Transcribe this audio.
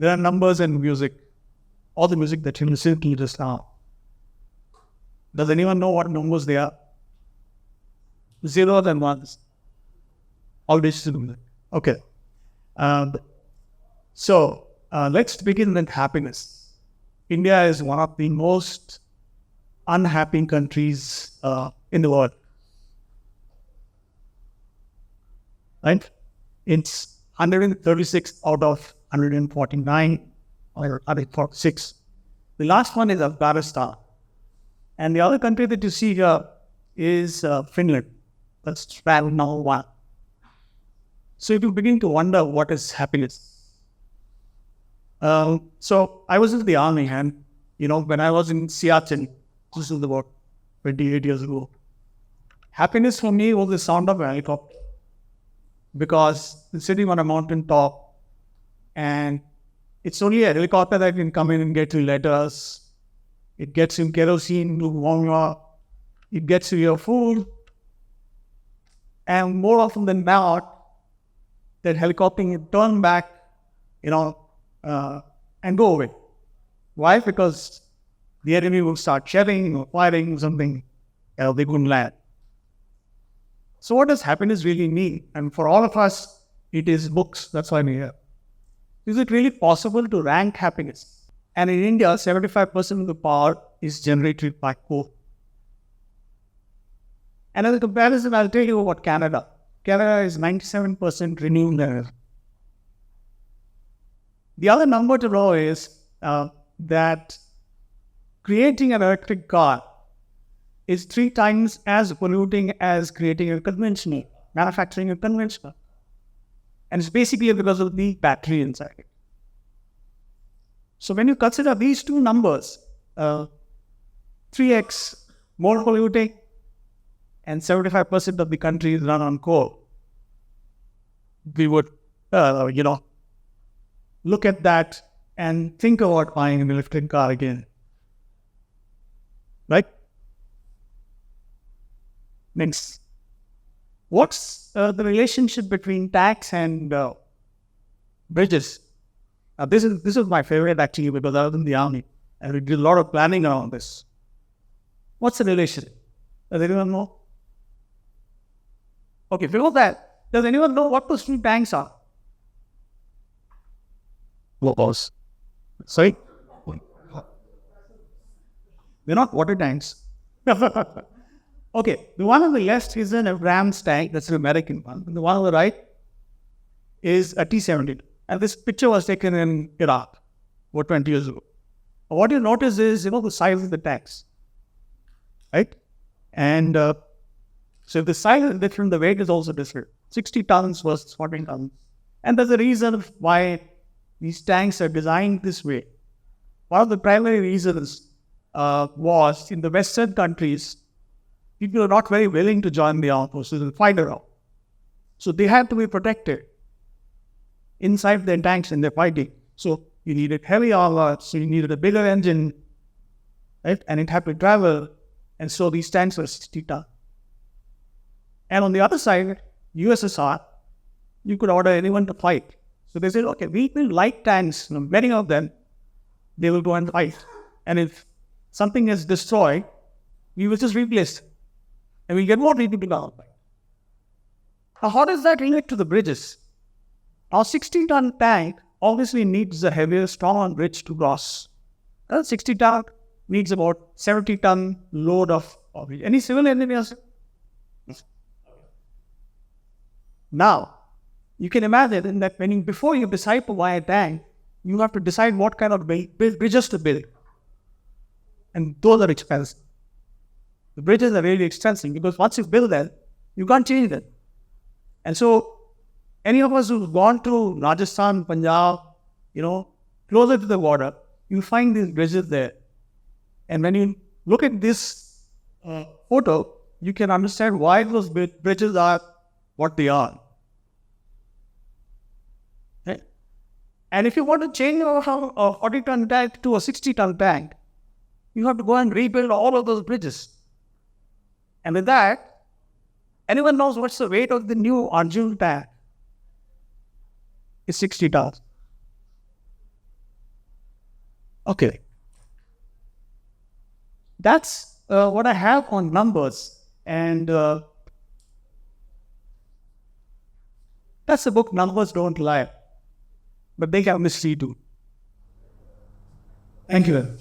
There are numbers and music. All the music that you listen to just now. Does anyone know what numbers they are? Zeros and ones. All digital music. Okay. So let's begin with happiness. India is one of the most unhappy countries in the world. Right? It's 136 out of 149 or 146. The last one is Afghanistan. And the other country that you see here is Finland. That's ranked number 1. So if you begin to wonder what is happiness. So I was in the army, and when I was in Siachen, this is about 28 years ago, happiness for me was the sound of a helicopter. Because sitting on a mountain top, and it's only a helicopter that can come in and get you letters. It gets you kerosene to warm you up. It gets you your food. And more often than not, that helicopter will turn back, and go away. Why? Because the enemy will start shelling or firing something, they couldn't land. So what does happiness really mean? And for all of us, it is books. That's why we're here. Is it really possible to rank happiness? And in India, 75% of the power is generated by book. And as a comparison, I'll tell you about Canada. Canada is 97% renewable energy. The other number to know is that creating an electric car is 3 times as polluting as creating a conventional, manufacturing a conventional. And it's basically because of the battery inside it. So when you consider these two numbers, 3x more polluting and 75% of the country is run on coal, we would, look at that and think about buying an electric car again. Right? Next. What's the relationship between tax and bridges? This is my favorite actually, because I was in the army and we did a lot of planning around this. What's the relation? Does anyone know? Okay, before that, does anyone know what those 2 tanks are? What was? Sorry? They're not water tanks. Okay, the one on the left is an Abrams tank, that's an American one. And the one on the right is a T-70. And this picture was taken in Iraq about 20 years ago. What you notice is, the size of the tanks. Right? And so if the size is different, the weight is also different. 60 tons versus 14 tons. And there's a reason why these tanks are designed this way. One of the primary reasons was in the Western countries, people are not very willing to join the armed forces and fight around. So they have to be protected inside their tanks and they're fighting. So you needed heavy armor, so you needed a bigger engine, right? And it had to travel. And so these tanks were 60 tons. And on the other side, USSR, you could order anyone to fight. So they said, okay, we will light tanks, many of them, they will go and fight. And if something is destroyed, we will just replace it. And we get more people to go. Now, how does that relate to the bridges? Our 60-ton tank obviously needs a heavier, strong bridge to cross. A 60-ton needs about 70-ton load of bridge. Any civil engineers? Now, you can imagine that before you decide to buy a tank, you have to decide what kind of bridges to build. And those are expensive. The bridges are really expensive because once you build them, you can't change them. And so, any of us who've gone to Rajasthan, Punjab, closer to the water, you find these bridges there. And when you look at this photo, you can understand why those bridges are what they are. Okay? And if you want to change a 40-ton tank to a 60-ton tank, you have to go and rebuild all of those bridges. And with that, anyone knows what's the weight of the new Arjun tank? It's 60 tons. Okay. That's what I have on numbers. And that's the book, Numbers Don't Lie. But they can mislead you. Thank you.